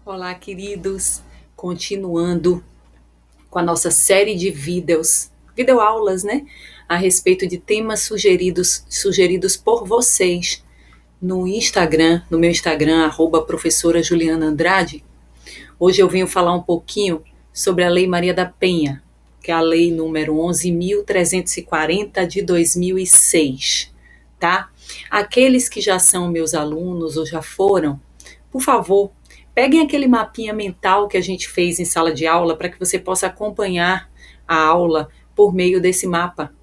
Olá, queridos! Continuando com a nossa série de videoaulas, né? A respeito de temas sugeridos por vocês no Instagram, no meu Instagram, professora Juliana Andrade. Hoje eu venho falar um pouquinho sobre a Lei Maria da Penha, que é a lei número 11.340 de 2006, tá? Aqueles que já são meus alunos ou já foram, por favor, peguem aquele mapinha mental que a gente fez em sala de aula para que você possa acompanhar a aula por meio desse mapa.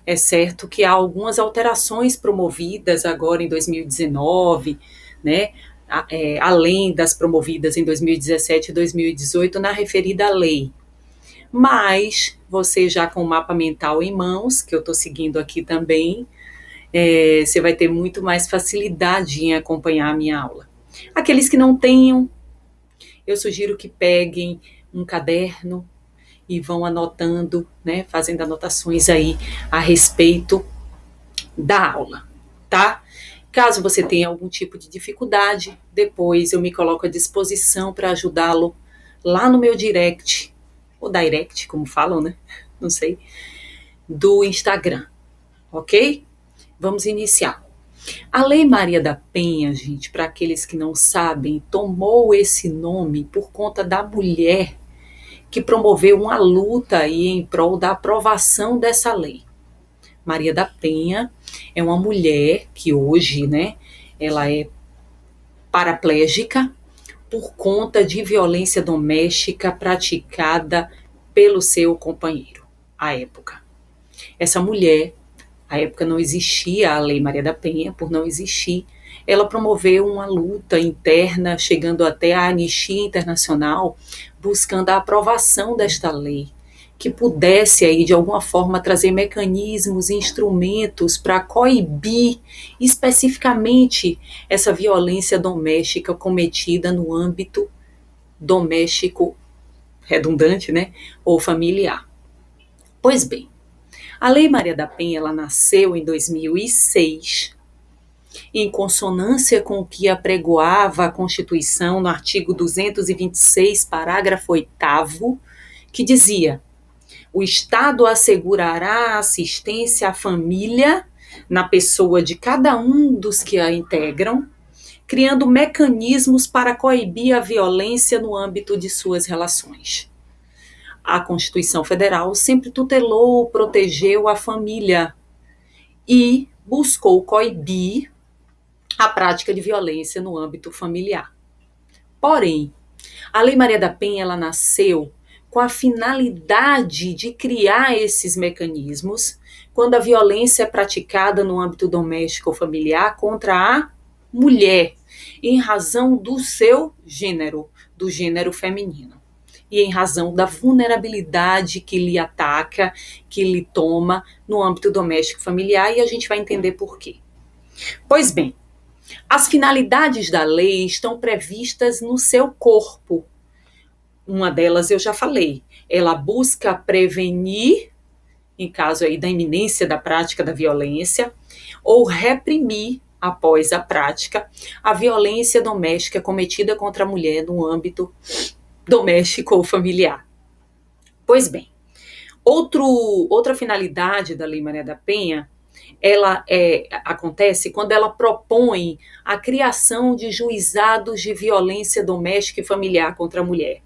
É certo que há algumas alterações promovidas agora em 2019, né? Além das promovidas em 2017 e 2018 na referida lei. Mas você já com o mapa mental em mãos, que eu estou seguindo aqui também, você vai ter muito mais facilidade em acompanhar a minha aula. Aqueles que não tenham, eu sugiro que peguem um caderno e vão anotando, né, fazendo anotações aí a respeito da aula, tá? Caso você tenha algum tipo de dificuldade, depois eu me coloco à disposição para ajudá-lo lá no meu direct, ou direct, como falam, né? Não sei, do Instagram, ok? Vamos iniciar. A Lei Maria da Penha, gente, para aqueles que não sabem, tomou esse nome por conta da mulher que promoveu uma luta aí em prol da aprovação dessa lei. Maria da Penha é uma mulher que hoje, né, ela é paraplégica por conta de violência doméstica praticada pelo seu companheiro, à época. Essa mulher, à época não existia a Lei Maria da Penha, por não existir, ela promoveu uma luta interna, chegando até a Anistia Internacional, buscando a aprovação desta lei, que pudesse aí de alguma forma trazer mecanismos, instrumentos para coibir especificamente essa violência doméstica cometida no âmbito doméstico redundante, né, ou familiar. Pois bem, a Lei Maria da Penha ela nasceu em 2006, em consonância com o que apregoava a Constituição no artigo 226, parágrafo 8º, que dizia: o Estado assegurará assistência à família na pessoa de cada um dos que a integram, criando mecanismos para coibir a violência no âmbito de suas relações. A Constituição Federal sempre tutelou, protegeu a família e buscou coibir a prática de violência no âmbito familiar. Porém, a Lei Maria da Penha ela nasceu com a finalidade de criar esses mecanismos quando a violência é praticada no âmbito doméstico ou familiar contra a mulher, em razão do seu gênero, do gênero feminino, e em razão da vulnerabilidade que lhe ataca, que lhe toma no âmbito doméstico familiar, e a gente vai entender por quê. Pois bem, as finalidades da lei estão previstas no seu corpo. Uma delas eu já falei, ela busca prevenir, em caso aí da iminência da prática da violência, ou reprimir, após a prática, a violência doméstica cometida contra a mulher no âmbito doméstico ou familiar. Pois bem, outra finalidade da Lei Maria da Penha, ela acontece quando ela propõe a criação de juizados de violência doméstica e familiar contra a mulher.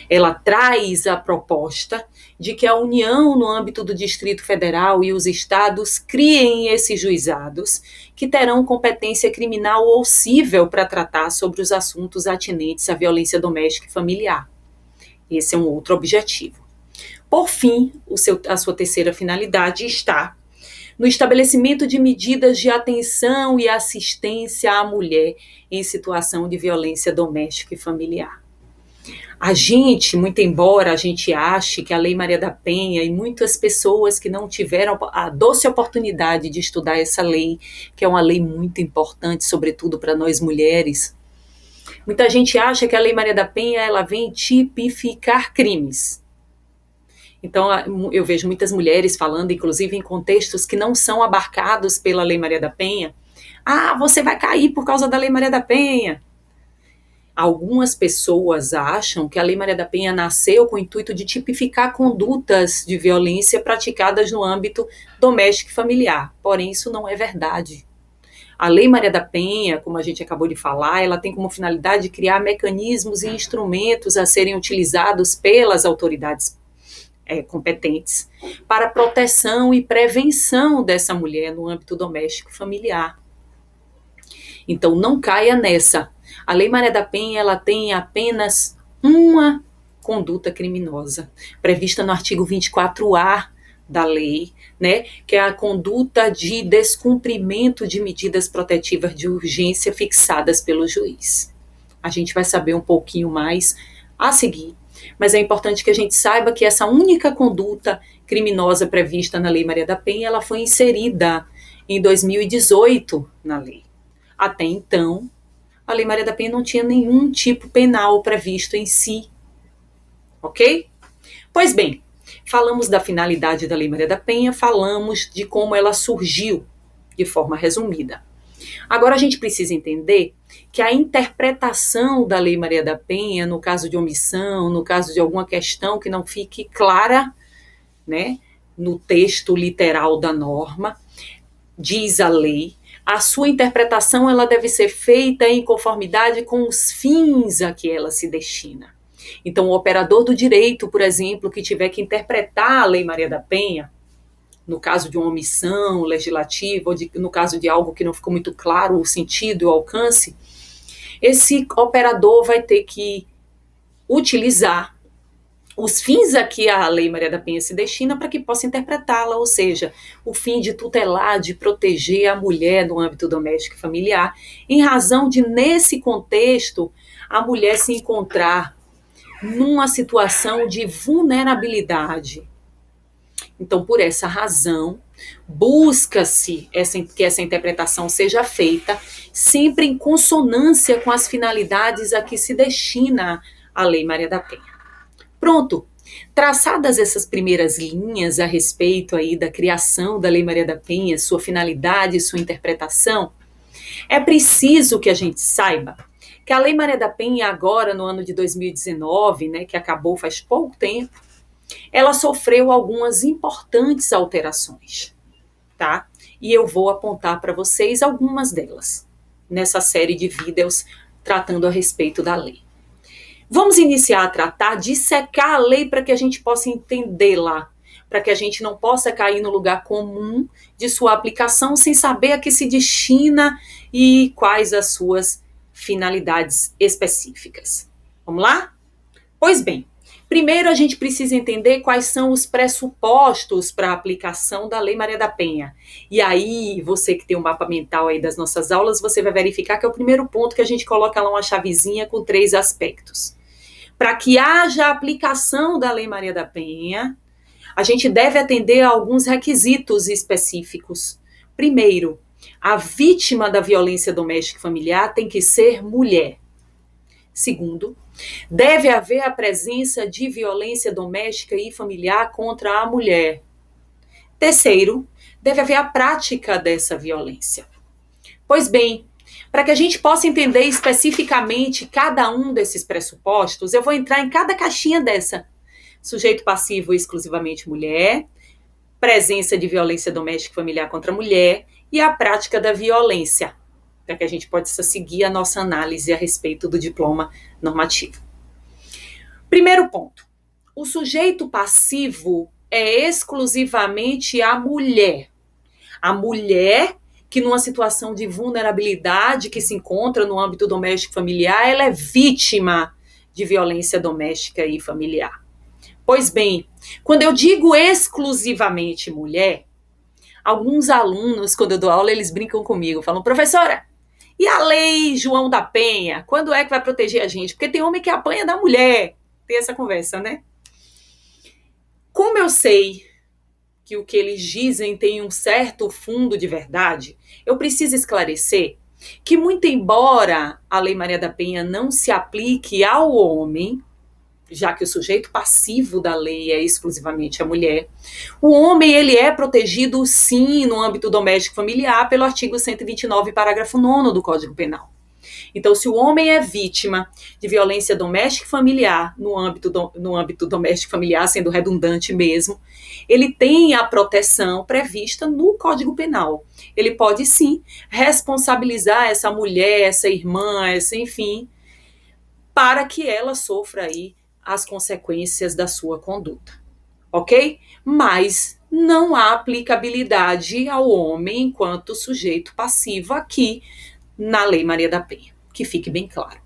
Ela traz a proposta de que a União, no âmbito do Distrito Federal e os estados, criem esses juizados que terão competência criminal ou cível para tratar sobre os assuntos atinentes à violência doméstica e familiar. Esse é um outro objetivo. Por fim, a sua terceira finalidade está no estabelecimento de medidas de atenção e assistência à mulher em situação de violência doméstica e familiar. A gente, muito embora a gente ache que a Lei Maria da Penha e muitas pessoas que não tiveram a doce oportunidade de estudar essa lei, que é uma lei muito importante, sobretudo para nós mulheres, muita gente acha que a Lei Maria da Penha ela vem tipificar crimes. Então, eu vejo muitas mulheres falando, inclusive em contextos que não são abarcados pela Lei Maria da Penha. Ah, você vai cair por causa da Lei Maria da Penha. Algumas pessoas acham que a Lei Maria da Penha nasceu com o intuito de tipificar condutas de violência praticadas no âmbito doméstico e familiar. Porém, isso não é verdade. A Lei Maria da Penha, como a gente acabou de falar, ela tem como finalidade criar mecanismos e instrumentos a serem utilizados pelas autoridades competentes para proteção e prevenção dessa mulher no âmbito doméstico e familiar. Então, não caia nessa. A Lei Maria da Penha, ela tem apenas uma conduta criminosa, prevista no artigo 24A da lei, né, que é a conduta de descumprimento de medidas protetivas de urgência fixadas pelo juiz. A gente vai saber um pouquinho mais a seguir, mas é importante que a gente saiba que essa única conduta criminosa prevista na Lei Maria da Penha, ela foi inserida em 2018 na lei. Até então, a Lei Maria da Penha não tinha nenhum tipo penal previsto em si. Ok? Pois bem, falamos da finalidade da Lei Maria da Penha, falamos de como ela surgiu de forma resumida. Agora a gente precisa entender que a interpretação da Lei Maria da Penha, no caso de omissão, no caso de alguma questão que não fique clara, né, no texto literal da norma, diz a lei, a sua interpretação ela deve ser feita em conformidade com os fins a que ela se destina. Então, o operador do direito, por exemplo, que tiver que interpretar a Lei Maria da Penha, no caso de uma omissão legislativa, ou no caso de algo que não ficou muito claro o sentido e o alcance, esse operador vai ter que utilizar os fins a que a Lei Maria da Penha se destina para que possa interpretá-la, ou seja, o fim de tutelar, de proteger a mulher no âmbito doméstico e familiar, em razão de, nesse contexto, a mulher se encontrar numa situação de vulnerabilidade. Então, por essa razão, busca-se que essa interpretação seja feita sempre em consonância com as finalidades a que se destina a Lei Maria da Penha. Pronto, traçadas essas primeiras linhas a respeito aí da criação da Lei Maria da Penha, sua finalidade, sua interpretação, é preciso que a gente saiba que a Lei Maria da Penha agora, no ano de 2019, né, que acabou faz pouco tempo, ela sofreu algumas importantes alterações, tá? E eu vou apontar para vocês algumas delas, nessa série de vídeos tratando a respeito da lei. Vamos iniciar a tratar, dissecar a lei para que a gente possa entendê-la, para que a gente não possa cair no lugar comum de sua aplicação sem saber a que se destina e quais as suas finalidades específicas. Vamos lá? Pois bem, primeiro a gente precisa entender quais são os pressupostos para a aplicação da Lei Maria da Penha. E aí, você que tem um mapa mental aí das nossas aulas, você vai verificar que é o primeiro ponto que a gente coloca lá uma chavezinha com 3 aspectos. Para que haja aplicação da Lei Maria da Penha, a gente deve atender a alguns requisitos específicos. Primeiro, a vítima da violência doméstica e familiar tem que ser mulher. Segundo, deve haver a presença de violência doméstica e familiar contra a mulher. Terceiro, deve haver a prática dessa violência. Pois bem, para que a gente possa entender especificamente cada um desses pressupostos, eu vou entrar em cada caixinha dessa. Sujeito passivo exclusivamente mulher, presença de violência doméstica e familiar contra a mulher e a prática da violência, para que a gente possa seguir a nossa análise a respeito do diploma normativo. Primeiro ponto, o sujeito passivo é exclusivamente a mulher. A mulher que numa situação de vulnerabilidade que se encontra no âmbito doméstico familiar, ela é vítima de violência doméstica e familiar. Pois bem, quando eu digo exclusivamente mulher, alguns alunos, quando eu dou aula, eles brincam comigo, falam, professora, e a lei João da Penha, quando é que vai proteger a gente? Porque tem homem que apanha da mulher. Tem essa conversa, né? Como eu sei que o que eles dizem tem um certo fundo de verdade, eu preciso esclarecer que, muito embora a Lei Maria da Penha não se aplique ao homem, já que o sujeito passivo da lei é exclusivamente a mulher, o homem ele é protegido sim no âmbito doméstico familiar pelo artigo 129, parágrafo 9º do Código Penal. Então, se o homem é vítima de violência doméstica e familiar, no âmbito doméstico familiar, sendo redundante mesmo, ele tem a proteção prevista no Código Penal. Ele pode, sim, responsabilizar essa mulher, essa irmã, enfim, para que ela sofra aí as consequências da sua conduta, ok? Mas não há aplicabilidade ao homem enquanto sujeito passivo aqui na Lei Maria da Penha, que fique bem claro.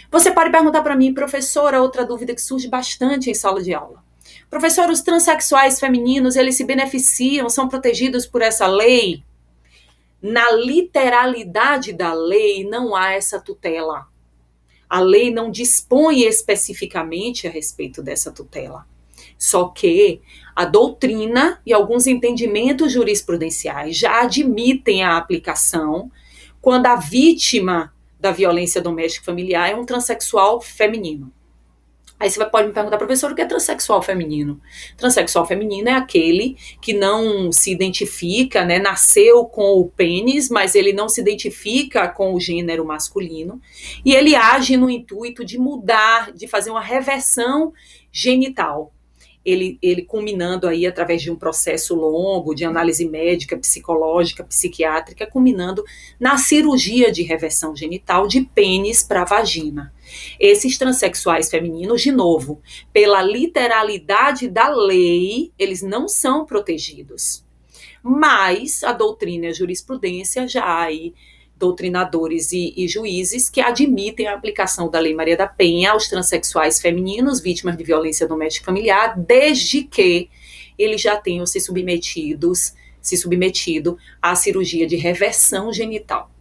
Você pode perguntar para mim, professora, outra dúvida que surge bastante em sala de aula. Professor, os transexuais femininos, eles se beneficiam, são protegidos por essa lei? Na literalidade da lei, não há essa tutela. A lei não dispõe especificamente a respeito dessa tutela. Só que a doutrina e alguns entendimentos jurisprudenciais já admitem a aplicação quando a vítima da violência doméstica familiar é um transexual feminino. Aí você pode me perguntar, professor, o que é transexual feminino? Transexual feminino é aquele que não se identifica, né, nasceu com o pênis, mas ele não se identifica com o gênero masculino, e ele age no intuito de mudar, de fazer uma reversão genital. Ele culminando aí através de um processo longo de análise médica, psicológica, psiquiátrica, culminando na cirurgia de reversão genital de pênis para vagina. Esses transexuais femininos, de novo, pela literalidade da lei, eles não são protegidos. Mas a doutrina e a jurisprudência já há aí doutrinadores e juízes que admitem a aplicação da Lei Maria da Penha aos transexuais femininos vítimas de violência doméstica familiar, desde que eles já tenham se submetido à cirurgia de reversão genital.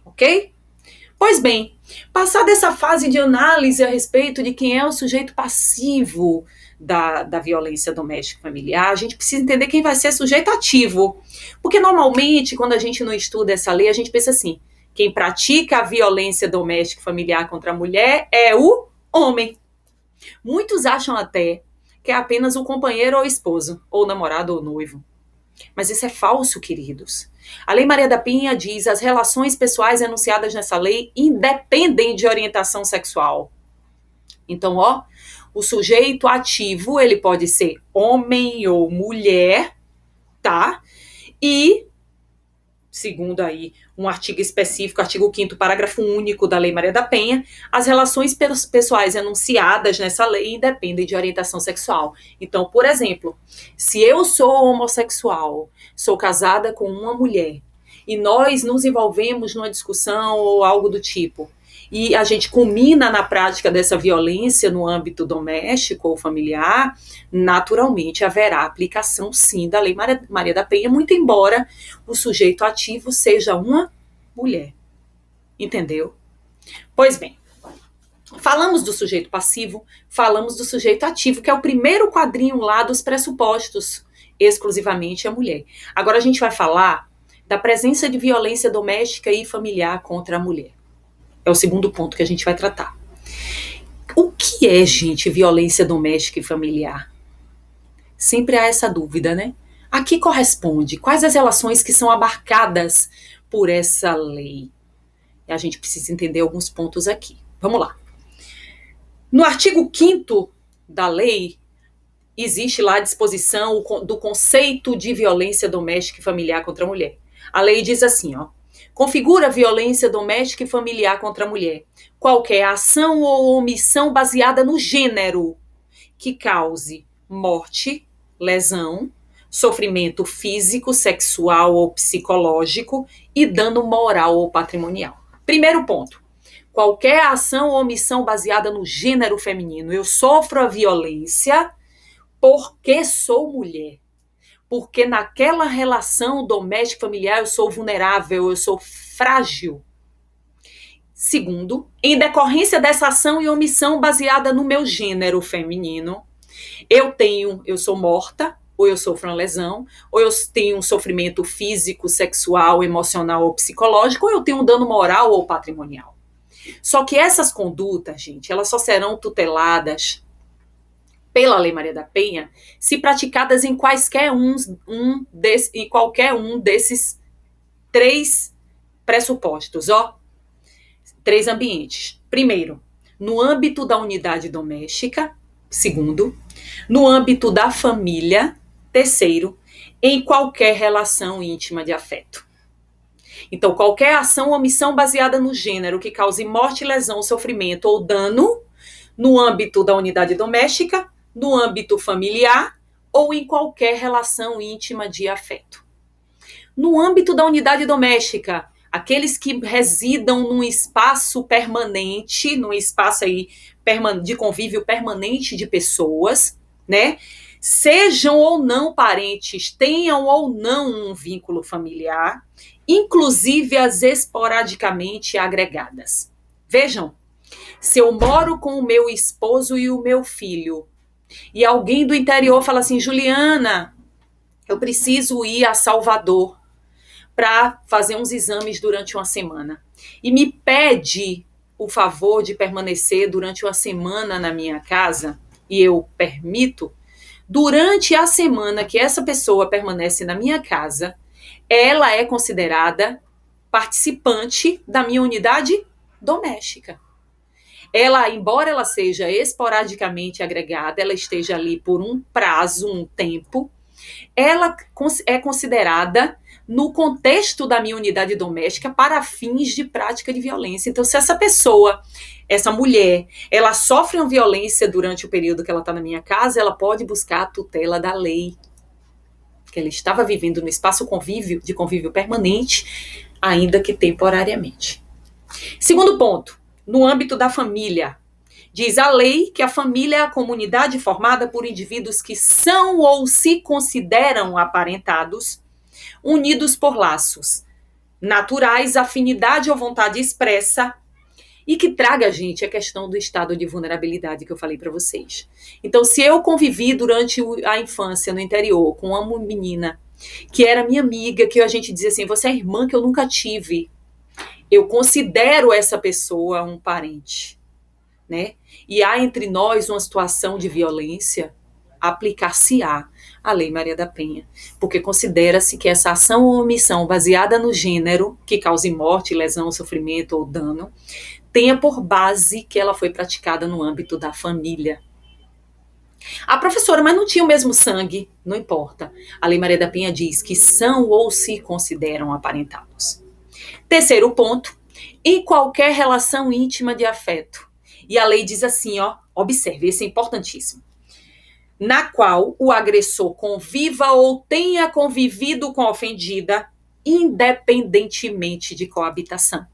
Ok? Pois bem, passada essa fase de análise a respeito de quem é o sujeito passivo da violência doméstica familiar, a gente precisa entender quem vai ser sujeito ativo. Porque normalmente, quando a gente não estuda essa lei, a gente pensa assim, quem pratica a violência doméstica familiar contra a mulher é o homem. Muitos acham até que é apenas o companheiro ou esposo, ou namorado ou noivo. Mas isso é falso, queridos. A Lei Maria da Penha diz as relações pessoais enunciadas nessa lei independem de orientação sexual. Então, o sujeito ativo, ele pode ser homem ou mulher, tá? E, segundo aí um artigo específico, artigo 5º, parágrafo único da Lei Maria da Penha, as relações pessoais enunciadas nessa lei independem de orientação sexual. Então, por exemplo, se eu sou homossexual, sou casada com uma mulher, e nós nos envolvemos numa discussão ou algo do tipo, e a gente culmina na prática dessa violência no âmbito doméstico ou familiar, naturalmente haverá aplicação, sim, da Lei Maria da Penha, muito embora o sujeito ativo seja uma mulher. Entendeu? Pois bem, falamos do sujeito passivo, falamos do sujeito ativo, que é o primeiro quadrinho lá dos pressupostos, exclusivamente a mulher. Agora a gente vai falar da presença de violência doméstica e familiar contra a mulher. É o segundo ponto que a gente vai tratar. O que é, gente, violência doméstica e familiar? Sempre há essa dúvida, né? A que corresponde? Quais as relações que são abarcadas por essa lei? E a gente precisa entender alguns pontos aqui. Vamos lá. No artigo 5º da lei, existe lá a disposição do conceito de violência doméstica e familiar contra a mulher. A lei diz assim, configura violência doméstica e familiar contra a mulher qualquer ação ou omissão baseada no gênero que cause morte, lesão, sofrimento físico, sexual ou psicológico e dano moral ou patrimonial. Primeiro ponto, qualquer ação ou omissão baseada no gênero feminino. Eu sofro a violência porque sou mulher. Porque naquela relação doméstica familiar eu sou vulnerável, eu sou frágil. Segundo, em decorrência dessa ação e omissão baseada no meu gênero feminino, eu sou morta, ou eu sofro uma lesão, ou eu tenho um sofrimento físico, sexual, emocional ou psicológico, ou eu tenho um dano moral ou patrimonial. Só que essas condutas, gente, elas só serão tuteladas pela Lei Maria da Penha se praticadas em qualquer um desses 3 pressupostos, 3 ambientes. Primeiro, no âmbito da unidade doméstica. Segundo, no âmbito da família. Terceiro, em qualquer relação íntima de afeto. Então, qualquer ação ou omissão baseada no gênero que cause morte, lesão, sofrimento ou dano no âmbito da unidade doméstica, no âmbito familiar ou em qualquer relação íntima de afeto. No âmbito da unidade doméstica, aqueles que residam num espaço permanente, num espaço aí de convívio permanente de pessoas, né? Sejam ou não parentes, tenham ou não um vínculo familiar, inclusive as esporadicamente agregadas. Vejam, se eu moro com o meu esposo e o meu filho, e alguém do interior fala assim, Juliana, eu preciso ir a Salvador para fazer uns exames durante uma semana, e me pede o favor de permanecer durante uma semana na minha casa, e eu permito, durante a semana que essa pessoa permanece na minha casa, ela é considerada participante da minha unidade doméstica. Ela, embora ela seja esporadicamente agregada, ela esteja ali por um prazo, um tempo, ela é considerada no contexto da minha unidade doméstica para fins de prática de violência. Então, se essa pessoa, essa mulher, ela sofre uma violência durante o período que ela está na minha casa, ela pode buscar a tutela da lei. Que ela estava vivendo no espaço de convívio permanente, ainda que temporariamente. Segundo ponto, no âmbito da família. Diz a lei que a família é a comunidade formada por indivíduos que são ou se consideram aparentados, unidos por laços naturais, afinidade ou vontade expressa, e que traga, gente, a questão do estado de vulnerabilidade que eu falei para vocês. Então, se eu convivi durante a infância no interior com uma menina que era minha amiga, que a gente dizia assim, você é irmã que eu nunca tive, eu considero essa pessoa um parente, né? E há entre nós uma situação de violência, aplicar-se-á a Lei Maria da Penha, porque considera-se que essa ação ou omissão baseada no gênero, que cause morte, lesão, sofrimento ou dano, tenha por base que ela foi praticada no âmbito da família. A professora, mas não tinha o mesmo sangue, não importa. A Lei Maria da Penha diz que são ou se consideram aparentados. Terceiro ponto, em qualquer relação íntima de afeto. E a lei diz assim, ó, observe, esse é importantíssimo. Na qual o agressor conviva ou tenha convivido com a ofendida, independentemente de coabitação.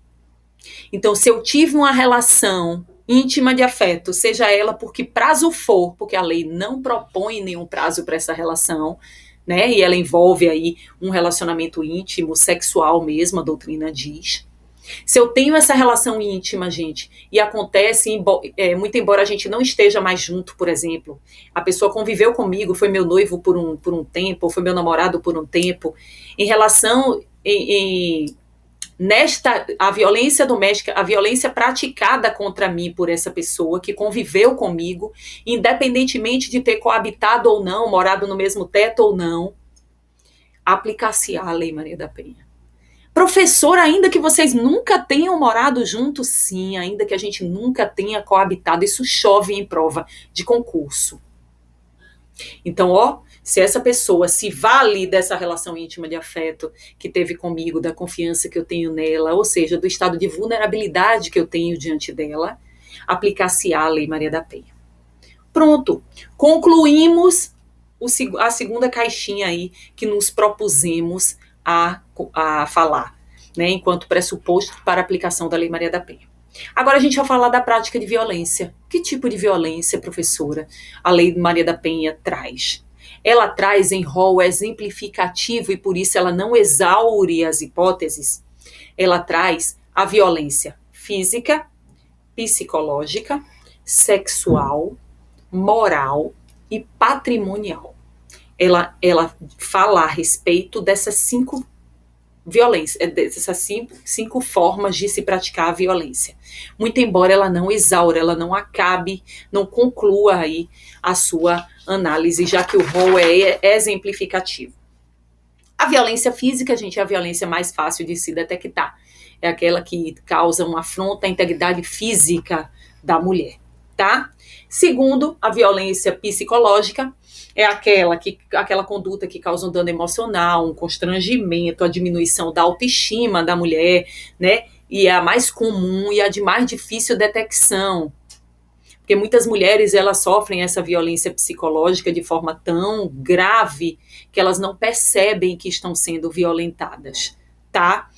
Então, se eu tive uma relação íntima de afeto, seja ela por que prazo for, porque a lei não propõe nenhum prazo para essa relação, né? E ela envolve aí um relacionamento íntimo, sexual mesmo, a doutrina diz. Se eu tenho essa relação íntima, gente, e acontece, muito embora a gente não esteja mais junto, por exemplo, a pessoa conviveu comigo, foi meu noivo por um tempo, foi meu namorado por um tempo, em relação, a violência doméstica, a violência praticada contra mim por essa pessoa que conviveu comigo, independentemente de ter coabitado ou não, morado no mesmo teto ou não, aplicar-se a Lei Maria da Penha. Professor, ainda que vocês nunca tenham morado juntos, sim, ainda que a gente nunca tenha coabitado, isso chove em prova de concurso. Então, ó, se essa pessoa se vale dessa relação íntima de afeto que teve comigo, da confiança que eu tenho nela, ou seja, do estado de vulnerabilidade que eu tenho diante dela, aplicar-se a Lei Maria da Penha. Pronto, concluímos a segunda caixinha aí que nos propusemos a falar, né, enquanto pressuposto para a aplicação da Lei Maria da Penha. Agora a gente vai falar da prática de violência. Que tipo de violência, professora, a Lei Maria da Penha traz? Ela traz em rol exemplificativo e por isso ela não exaure as hipóteses. Ela traz a violência física, psicológica, sexual, moral e patrimonial. Ela fala a respeito dessas 5 violências, dessas 5 formas de se praticar a violência. Muito embora ela não exaure, ela não acabe, não conclua aí a sua análise, já que o rol é exemplificativo. A violência física, gente, é a violência mais fácil de se detectar. é aquela que causa uma afronta à integridade física da mulher, tá? Segundo, a violência psicológica é aquela conduta que causa um dano emocional, um constrangimento, a diminuição da autoestima da mulher, né? E é a mais comum e a de mais difícil detecção, porque muitas mulheres elas sofrem essa violência psicológica de forma tão grave que elas não percebem que estão sendo violentadas, tá?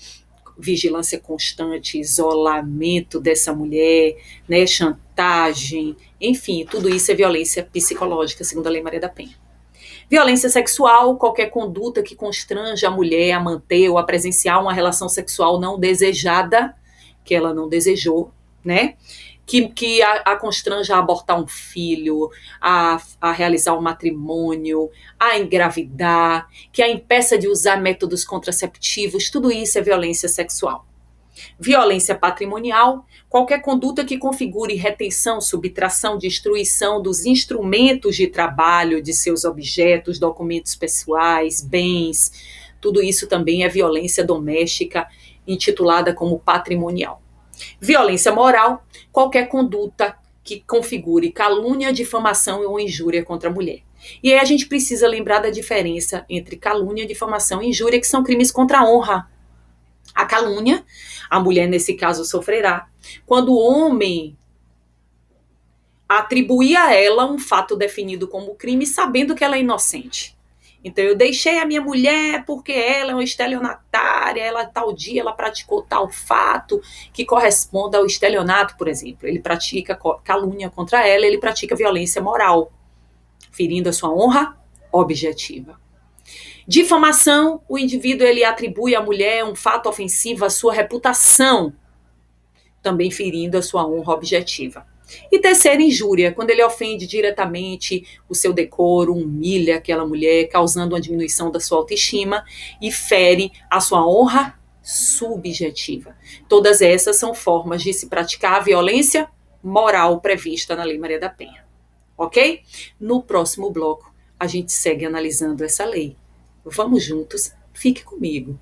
Vigilância constante, isolamento dessa mulher, né, chantagem, enfim, tudo isso é violência psicológica, segundo a Lei Maria da Penha. Violência sexual, qualquer conduta que constranja a mulher a manter ou a presenciar uma relação sexual não desejada, que ela não desejou, né? Que a constranja a abortar um filho, a realizar um matrimônio, a engravidar, que a impeça de usar métodos contraceptivos, tudo isso é violência sexual. Violência patrimonial, qualquer conduta que configure retenção, subtração, destruição dos instrumentos de trabalho, de seus objetos, documentos pessoais, bens, tudo isso também é violência doméstica, intitulada como patrimonial. Violência moral, qualquer conduta que configure calúnia, difamação ou injúria contra a mulher. E aí a gente precisa lembrar da diferença entre calúnia, difamação e injúria, que são crimes contra a honra. A calúnia, a mulher nesse caso sofrerá quando o homem atribuir a ela um fato definido como crime, sabendo que ela é inocente. Então, eu deixei a minha mulher porque ela é uma estelionatária, ela tal dia ela praticou tal fato que corresponde ao estelionato, por exemplo. Ele pratica calúnia contra ela, ele pratica violência moral, ferindo a sua honra objetiva. Difamação, o indivíduo ele atribui à mulher um fato ofensivo à sua reputação, também ferindo a sua honra objetiva. E terceira, injúria, quando ele ofende diretamente o seu decoro, humilha aquela mulher, causando uma diminuição da sua autoestima e fere a sua honra subjetiva. Todas essas são formas de se praticar a violência moral prevista na Lei Maria da Penha. Ok? No próximo bloco, a gente segue analisando essa lei. Vamos juntos, fique comigo.